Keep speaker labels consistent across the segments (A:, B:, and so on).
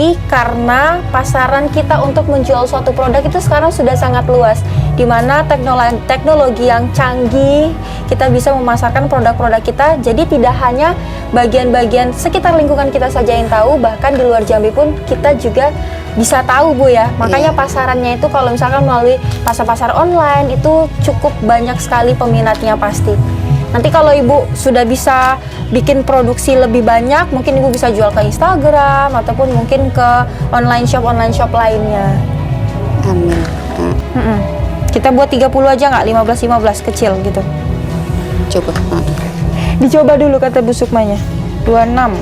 A: terjadi karena pasaran kita untuk menjual suatu produk itu sekarang sudah sangat luas, di mana teknologi yang canggih kita bisa memasarkan produk-produk kita. Jadi tidak hanya bagian-bagian sekitar lingkungan kita saja yang tahu, bahkan di luar Jambi pun kita juga bisa tahu Bu ya. Makanya pasarannya itu kalau misalkan melalui pasar-pasar online itu cukup banyak sekali peminatnya pasti. Nanti kalau Ibu sudah bisa bikin produksi lebih banyak, mungkin Ibu bisa jual ke Instagram ataupun mungkin ke online shop lainnya.
B: Amin.
A: Kita buat 30 aja nggak? 15 kecil gitu.
B: Coba.
A: Dicoba dulu kata Bu Sukmanya. 26,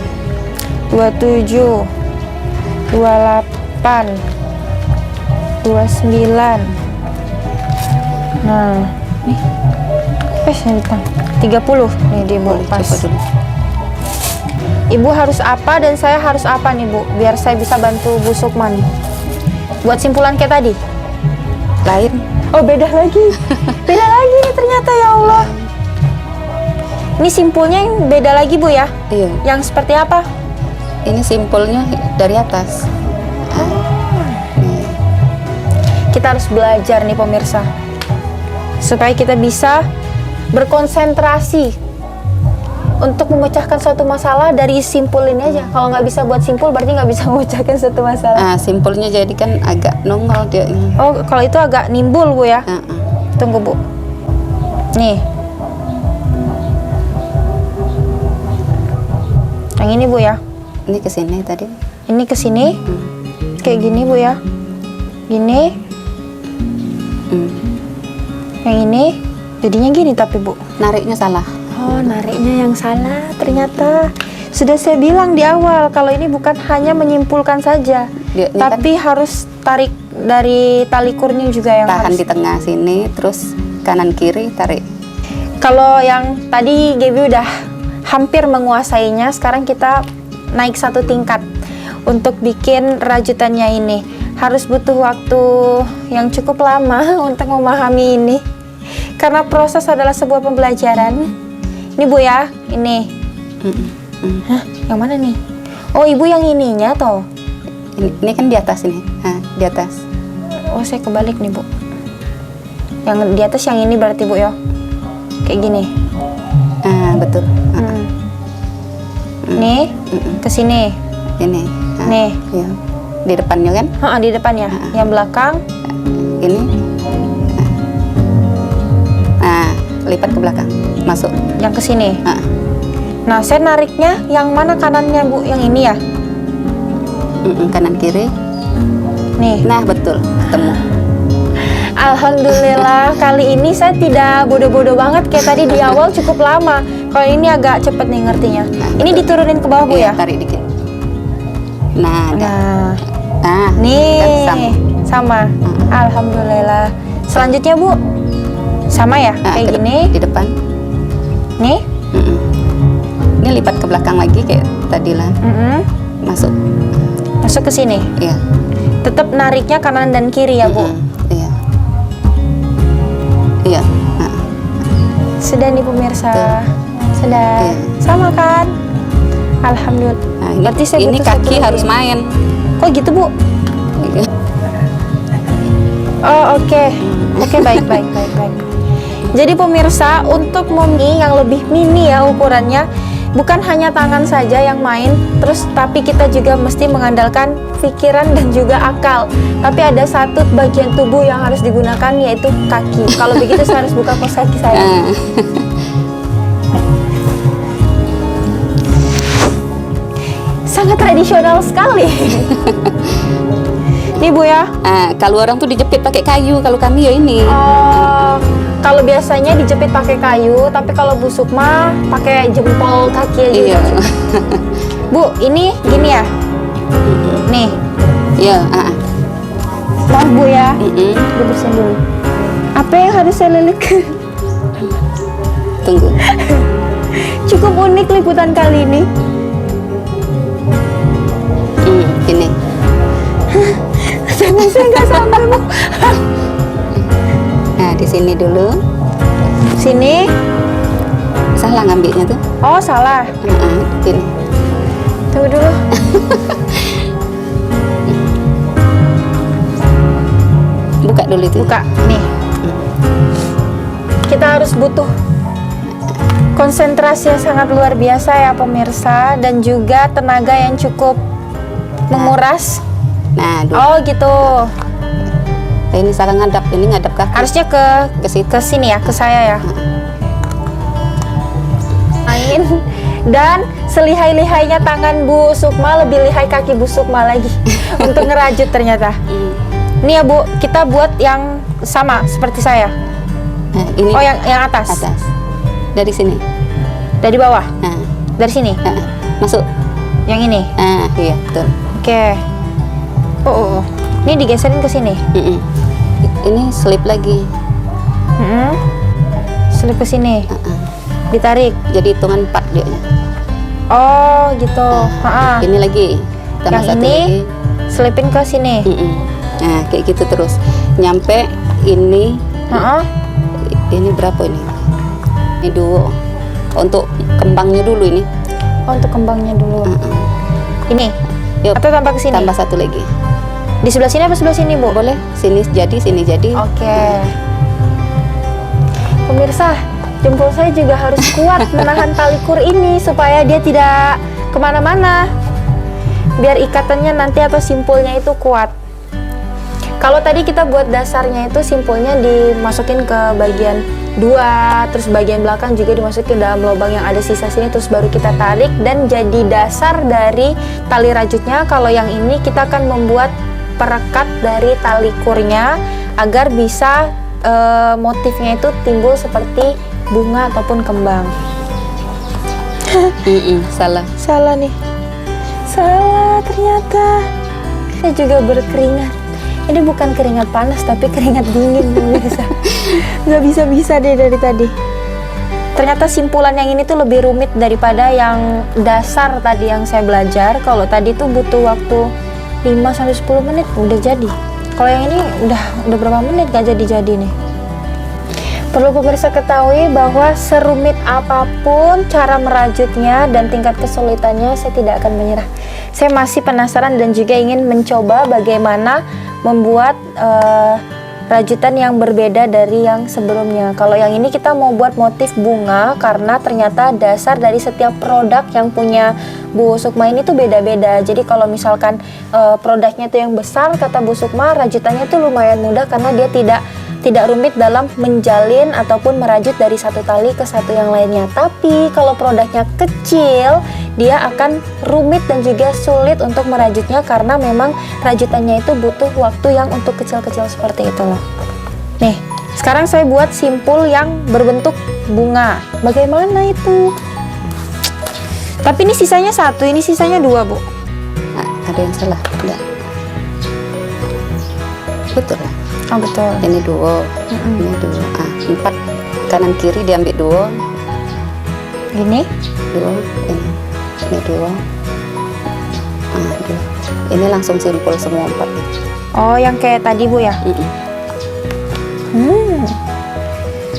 A: 27, 28, 29. Nah, nih. Yang 30 nih di Bu, pas. Ibu harus apa dan saya harus apa nih Bu, biar saya bisa bantu Bu Sukma nih buat simpulan kayak tadi.
B: Lain.
A: Oh beda lagi. Beda lagi nih ternyata, ya Allah. Ini simpulnya yang beda lagi Bu ya?
B: Iya.
A: Yang seperti apa?
B: Ini simpulnya dari atas.
A: Kita harus belajar nih pemirsa, supaya kita bisa berkonsentrasi untuk memecahkan suatu masalah dari simpul ini aja. Kalau nggak bisa buat simpul, berarti nggak bisa memecahkan suatu masalah.
B: Simpulnya jadi kan agak nongol dia.
A: Oh, kalau itu agak nimbul Bu ya? Tunggu Bu. Nih. Yang ini Bu ya?
B: Ini ke sini tadi.
A: Ini ke sini. Kayak gini Bu ya? Gini. Yang ini jadinya gini tapi Bu.
B: Nariknya salah.
A: Oh, nariknya yang salah ternyata. Sudah saya bilang di awal kalau ini bukan hanya menyimpulkan saja, tapi kan harus tarik dari tali kurning juga yang
B: tahan
A: harus
B: di tengah sini, terus kanan kiri tarik.
A: Kalau yang tadi Gaby udah hampir menguasainya, sekarang kita naik satu tingkat untuk bikin rajutannya ini. Harus butuh waktu yang cukup lama untuk memahami ini. Karena proses adalah sebuah pembelajaran. Ini Bu ya, ini. Hah, yang mana nih? Oh, Ibu yang ininya toh.
B: Ini kan di atas ini. Di atas.
A: Oh, saya kebalik nih Bu. Yang di atas yang ini berarti Bu ya. Kayak gini.
B: Betul.
A: Nih, ke sini.
B: Ini.
A: Nih.
B: Ya. Di depannya kan?
A: Di depannya. Yang belakang.
B: Ini. Lipat ke belakang, masuk.
A: Yang ke sini. Nah, saya nariknya yang mana kanannya Bu? Yang ini ya?
B: Kanan kiri.
A: Nih.
B: Nah, betul. Ketemu.
A: Alhamdulillah kali ini saya tidak bodoh-bodoh banget kayak tadi di awal cukup lama. Kalau ini agak cepet nih ngertinya. Ini diturunin ke bawah Bu ya?
B: Tarik dikit. Nah.
A: Nih.
B: Kan
A: sama. Alhamdulillah. Selanjutnya Bu. Sama ya? Kayak gini.
B: Di depan.
A: Nih.
B: Ini lipat ke belakang lagi kayak tadi lah. Masuk.
A: Masuk ke sini.
B: Iya.
A: Tetap nariknya kanan dan kiri ya Bu.
B: Iya. Iya.
A: Sudah nih pemirsa. Sudah.
B: Iya.
A: Sama kan? Alhamdulillah.
B: Berarti ini kaki harus main.
A: Oh gitu Bu? Oh oke. Oke, baik. Jadi pemirsa, untuk mumi yang lebih mini ya ukurannya, bukan hanya tangan saja yang main, tapi kita juga mesti mengandalkan pikiran dan juga akal. Tapi ada satu bagian tubuh yang harus digunakan, yaitu kaki. Kalau begitu saya harus buka kaos kaki saya. Sangat tradisional sekali. Nih Bu ya.
B: Kalau orang tuh dijepit pakai kayu, kalau kami ya ini.
A: Kalau biasanya dijepit pakai kayu, tapi kalau Bu Sukma pakai jempol kaki aja.
B: Iya.
A: Bu, ini gini ya? Nih.
B: Iya.
A: Maaf Bu ya. Bersihin dulu. Apa yang harus saya lilik?
B: Tunggu.
A: Cukup unik liputan kali ini.
B: Ini.
A: Saya nggak sampai Bu.
B: Nah, di sini dulu.
A: Sini.
B: Salah ngambilnya tuh.
A: Oh, salah.
B: Sini.
A: Tunggu dulu.
B: dulu itu.
A: Buka nih. Kita harus butuh konsentrasi yang sangat luar biasa ya pemirsa, dan juga tenaga yang cukup menguras.
B: Nah, dulu.
A: Oh gitu.
B: Ini salah ngadap, ini ngadap kaki.
A: Harusnya
B: Ke situ.
A: ke sini ya, ke saya ya. Main. Dan selihai-lihainya tangan Bu Sukma, lebih lihai kaki Bu Sukma lagi untuk ngerajut ternyata. Ini ya Bu, kita buat yang sama seperti saya.
B: Nah, ini.
A: Oh yang atas.
B: Atas. Dari sini.
A: Dari bawah.
B: Nah,
A: Dari sini.
B: masuk.
A: Yang ini.
B: Nah, iya, betul.
A: Oke. Oh. Ini digeserin ke sini.
B: Ini selip lagi.
A: Selip ke sini. Ditarik.
B: Jadi hitungan 4 dia.
A: Oh, gitu.
B: Ini lagi. Tambah
A: Yang
B: satu
A: ini
B: lagi.
A: selipin ke sini.
B: Nah, kayak gitu terus. Nyampe ini. Ini berapa ini? Ini 2. Untuk kembangnya dulu ini.
A: Oh, untuk kembangnya dulu. Ini.
B: Yuk,
A: Atau tambah ke sini?
B: tambah satu lagi.
A: Di sebelah sini apa sebelah sini, Bu?
B: Boleh. Sini jadi, sini jadi.
A: Oke. Pemirsa, jempol saya juga harus kuat menahan tali kur ini supaya dia tidak kemana-mana. Biar ikatannya nanti atau simpulnya itu kuat. Kalau tadi kita buat dasarnya itu simpulnya dimasukin ke bagian 2, terus bagian belakang juga dimasukin ke dalam lubang yang ada sisa sini, terus baru kita tarik dan jadi dasar dari tali rajutnya. Kalau yang ini kita akan membuat perekat dari tali kurnya agar bisa motifnya itu timbul seperti bunga ataupun kembang. Salah nih, salah ternyata. Saya juga berkeringat. Ini bukan keringat panas tapi keringat dingin pemirsa. Nggak bisa deh dari tadi. Ternyata simpulan yang ini tuh lebih rumit daripada yang dasar tadi yang saya belajar. Kalau tadi tuh butuh waktu 5-10 menit udah jadi. Kalau yang ini udah berapa menit gak jadi nih. Perlu pemirsa ketahui bahwa serumit apapun cara merajutnya dan tingkat kesulitannya, saya tidak akan menyerah. Saya masih penasaran dan juga ingin mencoba bagaimana membuat rajutan yang berbeda dari yang sebelumnya. Kalau yang ini kita mau buat motif bunga karena ternyata dasar dari setiap produk yang punya Bu Sukma ini tuh beda-beda. Jadi kalau misalkan produknya itu yang besar, kata Bu Sukma, rajutannya itu lumayan mudah karena dia tidak rumit dalam menjalin ataupun merajut dari satu tali ke satu yang lainnya. Tapi kalau produknya kecil, dia akan rumit dan juga sulit untuk merajutnya karena memang rajutannya itu butuh waktu yang untuk kecil-kecil seperti itu loh. Nih, sekarang saya buat simpul yang berbentuk bunga. Bagaimana itu? Tapi ini sisanya 1, ini sisanya 2, Bu.
B: Nah, ada yang salah. Enggak. Betul lah.
A: Oh, betul.
B: Ini 2, ini 2, 4 kanan kiri diambil 2.
A: Ini
B: 2, ini 2. 2. Ini langsung simpul semua 4.
A: oh, yang kayak tadi Bu ya.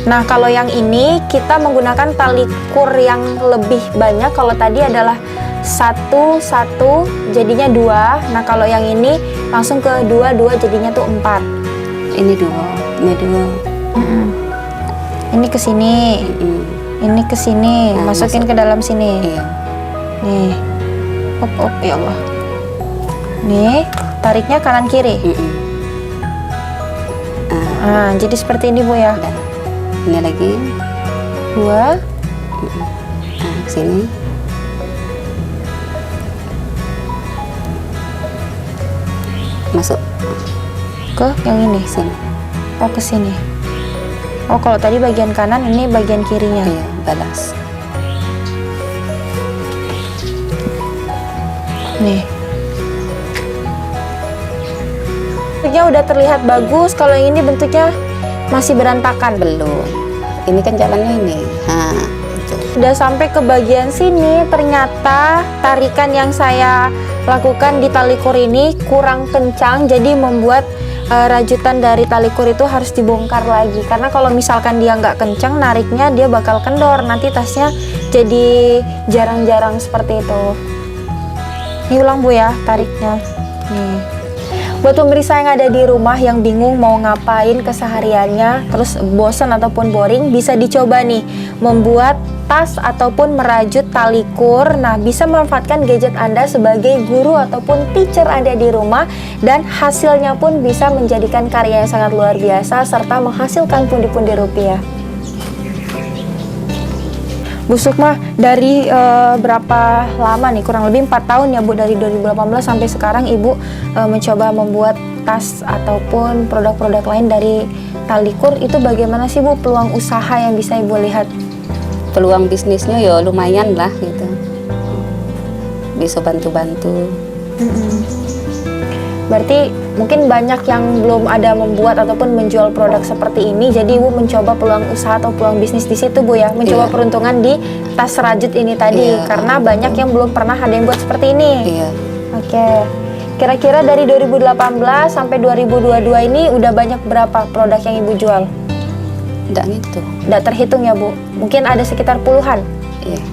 A: Nah, kalau yang ini kita menggunakan tali kur yang lebih banyak. Kalau tadi adalah 1 jadinya 2. Nah, kalau yang ini langsung ke 2 jadinya tuh 4.
B: Ini 2, ini 2.
A: Ini ke sini. Ini ke sini,
B: Nah,
A: masukin ke dalam sini.
B: Iya.
A: Nih. Op, ya Allah. Nih, tariknya kanan kiri. Nah, jadi seperti ini Bu ya.
B: Udah. Ini lagi
A: 2.
B: Sini. Masuk
A: Ke yang ini.
B: sini.
A: Oh, ke sini. Oh, kalau tadi bagian kanan, ini bagian kirinya.
B: Iya, balas.
A: Nih. Bentuknya udah terlihat bagus. Kalau yang ini bentuknya masih berantakan.
B: Belum. Ini kan jalannya ini.
A: Udah sampai ke bagian sini, ternyata tarikan yang saya lakukan di tali kur ini kurang kencang, jadi membuat rajutan dari tali kur itu harus dibongkar lagi. Karena kalau misalkan dia nggak kencang, nariknya dia bakal kendor. Nanti tasnya jadi jarang-jarang seperti itu. Ini ulang Bu ya, tariknya. Nih. Buat pemirsa yang ada di rumah yang bingung mau ngapain kesehariannya, terus bosan ataupun boring, bisa dicoba nih membuat tas ataupun merajut tali kur. Nah, bisa memanfaatkan gadget Anda sebagai guru ataupun teacher Anda di rumah, dan hasilnya pun bisa menjadikan karya yang sangat luar biasa serta menghasilkan pundi-pundi rupiah. Bu Sukma, dari berapa lama nih? Kurang lebih 4 tahun ya Bu, dari 2018 sampai sekarang Ibu mencoba membuat tas ataupun produk-produk lain dari tali kur. Itu bagaimana sih Bu peluang usaha yang bisa Ibu lihat?
B: Peluang bisnisnya ya lumayan lah gitu, bisa bantu-bantu.
A: Berarti mungkin banyak yang belum ada membuat ataupun menjual produk seperti ini, jadi Ibu mencoba peluang usaha atau peluang bisnis di situ Bu ya, mencoba peruntungan di tas rajut ini tadi, karena banyak yang belum pernah ada yang buat seperti ini. Oke. Kira-kira dari 2018 sampai 2022 ini udah banyak berapa produk yang Ibu jual?
B: Nggak gitu.
A: Nggak terhitung ya Bu? Mungkin ada sekitar puluhan?
B: Iya.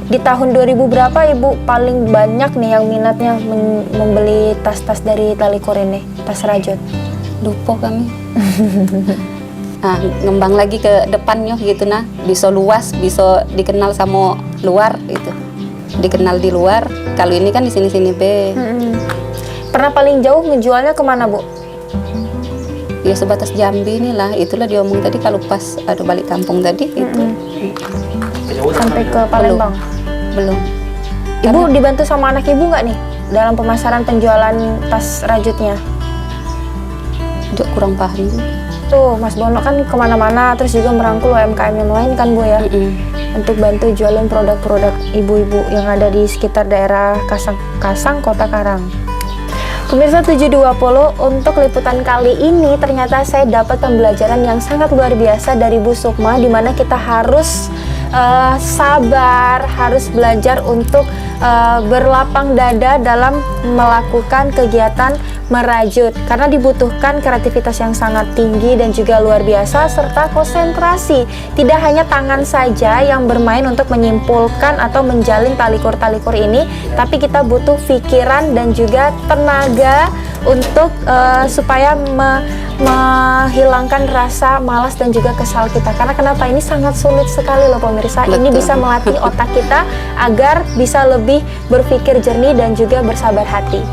A: Di tahun 2000 berapa Ibu paling banyak nih yang minatnya membeli tas-tas dari tali kur ini, tas rajut?
B: Lupa kami. Nah, ngembang lagi ke depannya gitu nah, bisa luas, bisa dikenal sama luar itu. Dikenal di luar. Kalau ini kan di sini-sini be.
A: Pernah paling jauh ngejualnya kemana Bu?
B: Ya sebatas Jambi inilah, itulah diomong tadi kalau pas ada balik kampung tadi itu.
A: Sampai ke Palembang?
B: Belum.
A: Ibu dibantu sama anak Ibu nggak nih dalam pemasaran penjualan tas rajutnya?
B: Juga kurang paham tuh.
A: Tuh Mas Bono kan kemana-mana, terus juga merangkul UMKM yang lain kan Bu ya, untuk bantu jualan produk-produk ibu-ibu yang ada di sekitar daerah Kasang, Kota Karang. Pemirsa 720, untuk liputan kali ini ternyata saya dapat pembelajaran yang sangat luar biasa dari Bu Sukma, di mana kita harus sabar, harus belajar untuk berlapang dada dalam melakukan kegiatan merajut, karena dibutuhkan kreativitas yang sangat tinggi dan juga luar biasa serta konsentrasi. Tidak hanya tangan saja yang bermain untuk menyimpulkan atau menjalin tali kur ini, tapi kita butuh pikiran dan juga tenaga untuk supaya menghilangkan rasa malas dan juga kesal kita. Karena kenapa? Ini sangat sulit sekali loh pemirsa. Betul. Ini bisa melatih otak kita agar bisa lebih berpikir jernih dan juga bersabar hati.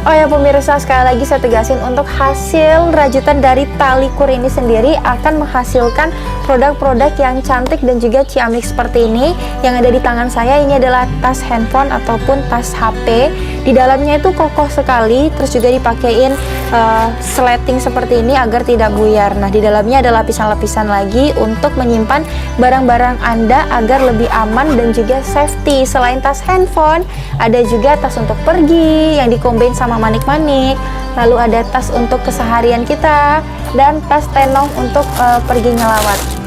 A: Oh ya pemirsa, sekali lagi saya tegasin, untuk hasil rajutan dari tali kur ini sendiri akan menghasilkan produk-produk yang cantik dan juga ciamik seperti ini. Yang ada di tangan saya ini adalah tas handphone ataupun tas HP. Di dalamnya itu kokoh sekali, terus juga dipakein sleting seperti ini agar tidak buyar. Nah, di dalamnya ada lapisan-lapisan lagi untuk menyimpan barang-barang Anda agar lebih aman dan juga safety. Selain tas handphone, ada juga tas untuk pergi yang dikombain sama manik-manik, lalu ada tas untuk keseharian kita, dan tas tenong untuk pergi ngelawat.